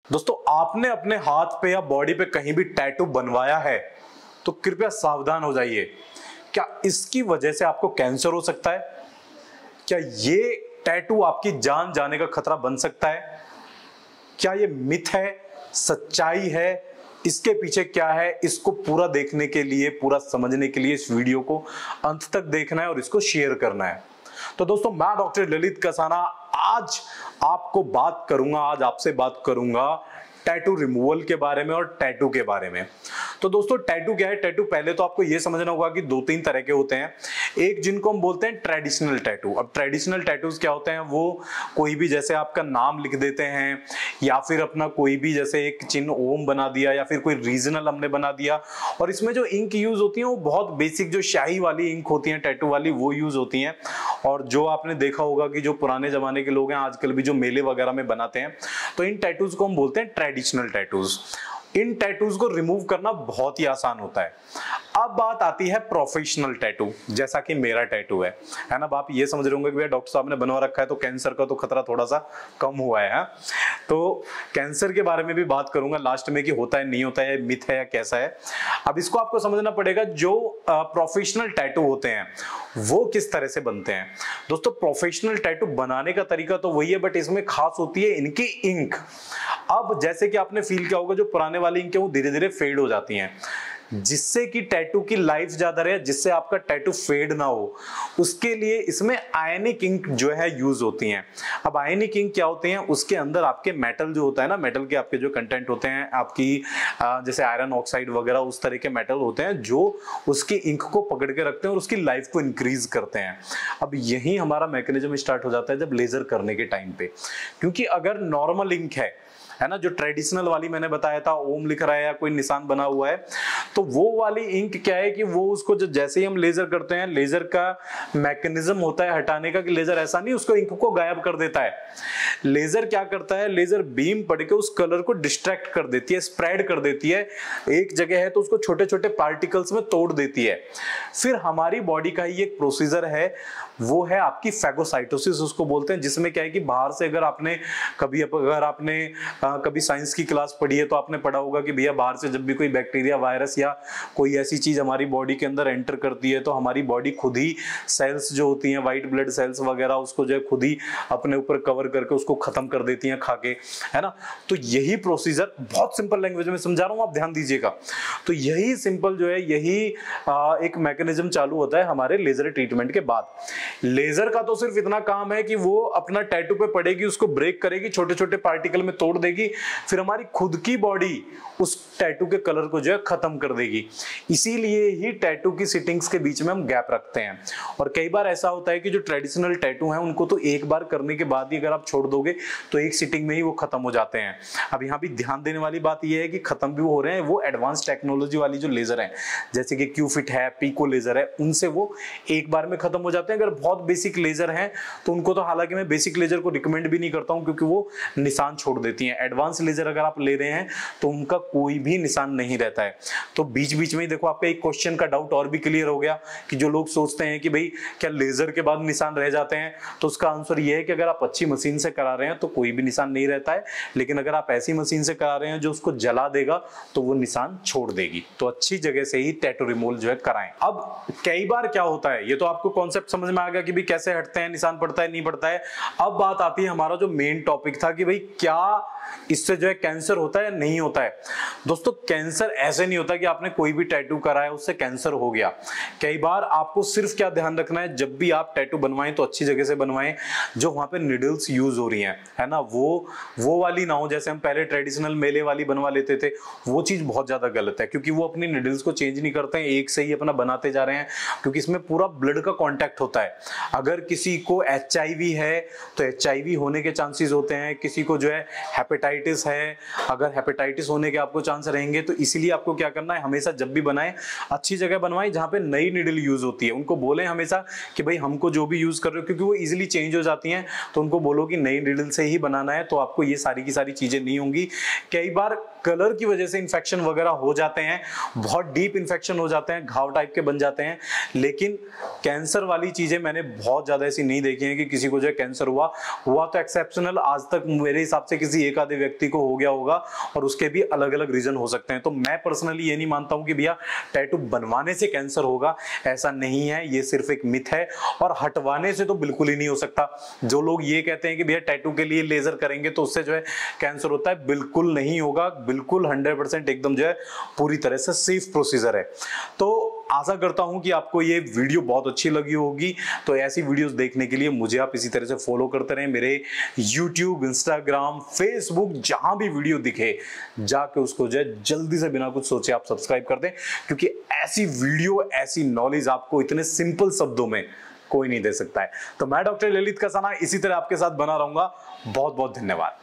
दोस्तों, आपने अपने हाथ पे या बॉडी पे कहीं भी टैटू बनवाया है तो कृपया सावधान हो जाइए। क्या इसकी वजह से आपको कैंसर हो सकता है? क्या ये टैटू आपकी जान जाने का खतरा बन सकता है? क्या ये मिथ है, सच्चाई है? इसके पीछे क्या है? इसको पूरा देखने के लिए, पूरा समझने के लिए इस वीडियो को अंत तक देखना है और इसको शेयर करना है। तो दोस्तों, मैं डॉक्टर ललित कसाना आज आपसे बात करूंगा टैटू रिमूवल के बारे में और टैटू के बारे में। तो दोस्तों, टैटू क्या है? टैटू पहले तो आपको यह समझना होगा कि दो तीन तरह के होते हैं। एक जिनको हम बोलते हैं ट्रेडिशनल टैटू। अब ट्रेडिशनल टैटूज क्या होते हैं? वो कोई भी जैसे आपका नाम लिख देते हैं या फिर अपना कोई भी जैसे एक चिन्ह ओम बना दिया या फिर कोई रीजनल हमने बना दिया, और इसमें जो इंक यूज होती है वो बहुत बेसिक जो स्याही वाली इंक होती है टैटू वाली, वो यूज होती हैं। और जो आपने देखा होगा कि जो पुराने जमाने के लोग हैं आजकल भी जो मेले वगैरह में बनाते हैं, तो इन टैटूज को हम बोलते हैं ट्रेडिशनल टैटूज। इन टैटूज को रिमूव करना बहुत ही आसान होता है। अब बात आती है प्रोफेशनल टैटू, जैसा कि मेरा टैटू है ना। अब आप ये समझ रहे होंगे कि भैया डॉक्टर साहब ने बनवा रखा है तो कैंसर का तो खतरा थोड़ा सा कम हुआ है। तो कैंसर के बारे में भी बात करूंगा लास्ट में कि होता है नहीं होता है, मिथ है या कैसा है। अब इसको आपको समझना पड़ेगा, जो प्रोफेशनल टैटू होते हैं वो किस तरह से बनते हैं। दोस्तों, प्रोफेशनल टैटू बनाने का तरीका तो वही है, बट इसमें खास होती है इनकी इंक। अब जैसे कि आपने फील किया होगा, जो पुराने वाली इंक है वो धीरे धीरे फेड हो जाती हैं, जिससे कि टैटू की लाइफ ज्यादा रहे, जिससे आपका टैटू फेड ना हो, उसके लिए इसमें आयनिक इंक जो है यूज होती हैं। अब आयनिक इंक क्या होते हैं? उसके अंदर आपके मेटल जो होता है ना, मेटल के आपके जो कंटेंट होते हैं, आपकी जैसे आयरन ऑक्साइड वगैरह उस तरह के मेटल होते हैं जो उसकी इंक को पकड़ के रखते हैं और उसकी लाइफ को इंक्रीज करते हैं। अब यही हमारा मैकेनिज्म स्टार्ट हो जाता है जब लेजर करने के टाइम पे, क्योंकि अगर नॉर्मल इंक है ना, जो ट्रेडिशनल वाली मैंने बताया था, ओम लिख रहा है या कोई निशान बना हुआ है, तो वो वाली इंक क्या है कि वो उसको जो जैसे ही हम लेजर करते हैं, लेजर का मैकेनिज्म होता है हटाने का कि लेजर ऐसा नहीं उसको इंक को गायब कर देता है। लेजर क्या करता है? लेजर बीम पड़ के उस कलर को डिस्ट्रैक्ट कर देती है, स्प्रेड कर देती है। एक जगह है तो उसको छोटे छोटे पार्टिकल्स में तोड़ देती है। फिर हमारी बॉडी का ही एक प्रोसीजर है, वो है आपकी फैगोसाइटोसिस उसको बोलते हैं, जिसमें क्या है कि बाहर से अगर आपने कभी साइंस की क्लास पढ़ी है तो आपने पढ़ा होगा कि भैया बाहर से जब भी कोई बैक्टीरिया, वायरस या कोई ऐसी चीज हमारी बॉडी के अंदर एंटर करती है तो हमारी बॉडी खुद ही सेल्स जो होती हैं, व्हाइट ब्लड सेल्स वगैरह, उसको जो है खुद ही अपने ऊपर कवर करके उसको खत्म कर देती हैं खाके, है ना। तो यही प्रोसीजर बहुत सिंपल लैंग्वेज में समझा रहा हूं, आप ध्यान दीजिएगा। तो यही सिंपल जो है, यही एक मैकेनिज्म चालू होता है हमारे लेजर ट्रीटमेंट के बाद। लेजर का तो सिर्फ इतना काम है कि वो अपना टैटू पे पड़ेगी, उसको ब्रेक करेगी, छोटे छोटे पार्टिकल में तोड़ देगी, फिर हमारी खुद की बॉडी उस टैटू के कलर को जो है खत्म कर देगी। इसीलिए ही टैटू की सिटिंग्स के बीच में हम गैप रखते हैं। और कई बार ऐसा होता है कि जो ट्रेडिशनल टैटू हैं उनको तो एक बार करने के बाद ही अगर आप छोड़ दोगे तो एक सिटिंग में ही वो खत्म हो जाते हैं। अब यहाँ भी ध्यान देने वाली बात यह है कि खत्म भी हो रहे हैं वो एडवांस टेक्नोलॉजी वाली जो लेजर है, जैसे कि क्यूफिट है, पिको लेजर है, उनसे वो एक बार में खत्म हो जाते हैं। अगर बहुत बेसिक लेजर हैं तो उनको तो हालांकि मैं बेसिक लेजर को रिकमेंड भी नहीं करता हूं, क्योंकि वो निशान छोड़ देती हैं। एडवांस लेजर अगर आप ले रहे हैं तो उनका कोई भी निशान नहीं रहता है। तो बीच बीच में ही देखो आपका एक क्वेश्चन का डाउट और भी क्लियर हो गया कि जो लोग सोचते हैं कि भाई क्या लेजर के बाद निशान रह जाते हैं, तो उसका आंसर ये है कि अगर आप अच्छी मशीन से करा रहे हैं तो कोई भी निशान नहीं रहता है, लेकिन अगर आप ऐसी मशीन से करा रहे हैं जो उसको जला देगा तो वो निशान छोड़ देगी। तो अच्छी जगह से ही टैटू रिमूवल जो है कराएं। अब कई बार क्या होता है, ये तो आपको कॉन्सेप्ट समझ में आ गया कि भाई कैसे हटते हैं, निशान पड़ता है नहीं पड़ता है। अब बात आती है हमारा जो मेन टॉपिक था कि भाई क्या इससे जो है कैंसर होता है या नहीं होता है। दोस्तों, कैंसर ऐसे नहीं होता कि आपने कोई भी टैटू कराया उससे कैंसर हो गया। कई बार आपको सिर्फ क्या ध्यान रखना है, जब भी आप टैटू बनवाएं तो अच्छी जगह से बनवाएं, जो वहां पे निडल्स यूज हो रही हैं, है ना, वो वाली ना हो जैसे हम पहले ट्रेडिशनल मेले वाली बनवा लेते थे। वो चीज बहुत ज्यादा गलत है, क्योंकि वो अपनी निडल्स को चेंज नहीं करते हैं, एक से ही अपना बनाते जा रहे हैं, क्योंकि इसमें पूरा ब्लड का कॉन्टैक्ट होता है। अगर किसी को HIV है तो HIV होने के चांसेस होते हैं, किसी को जो है हेपेटाइटिस है, अगर हेपेटाइटिस होने के आपको चांस रहेंगे। तो इसीलिए आपको क्या करना है, हमेशा जब भी बनाएं अच्छी जगह बनवाएं जहां पे नई निडल यूज होती है। उनको बोलें हमेशा कि भाई हमको जो भी यूज कर रहे हो, क्योंकि वो इजीली चेंज हो जाती हैं, तो उनको बोलो कि नई निडल से ही बनाना है, तो आपको ये सारी की सारी चीजें नहीं होंगी। कई बार कलर की वजह से इन्फेक्शन वगैरह हो जाते हैं, बहुत डीप इन्फेक्शन हो जाते हैं, घाव टाइप के बन जाते हैं। लेकिन कैंसर वाली चीजें मैंने बहुत ज्यादा ऐसी नहीं देखी हैं कि किसी को जो कैंसर हुआ तो एक्सेप्शनल, आज तक मेरे हिसाब से किसी एक आधे व्यक्ति को हो गया होगा और उसके भी अलग अलग रीजन हो सकते हैं। तो मैं पर्सनली ये नहीं मानता हूं कि भैया टैटू बनवाने से कैंसर होगा, ऐसा नहीं है, ये सिर्फ एक मिथ है। और हटवाने से तो बिल्कुल ही नहीं हो सकता। जो लोग ये कहते हैं कि भैया टैटू के लिए लेजर करेंगे तो उससे जो है कैंसर होता है, बिल्कुल नहीं होगा, बिल्कुल 100% एकदम जो है पूरी तरह से सेफ प्रोसीजर है। तो आशा करता हूं कि आपको ये वीडियो बहुत अच्छी लगी होगी। तो ऐसी वीडियोस देखने के लिए मुझे आप इसी तरह से फॉलो करते रहें, मेरे YouTube, Instagram, Facebook, जहां भी वीडियो दिखे जाके उसको जो है जल्दी से बिना कुछ सोचे आप सब्सक्राइब कर दें, क्योंकि ऐसी वीडियो, ऐसी नॉलेज आपको इतने सिंपल शब्दों में कोई नहीं दे सकता है। तो मैं डॉक्टर ललित कसाना इसी तरह आपके साथ बना रहूंगा। बहुत बहुत धन्यवाद।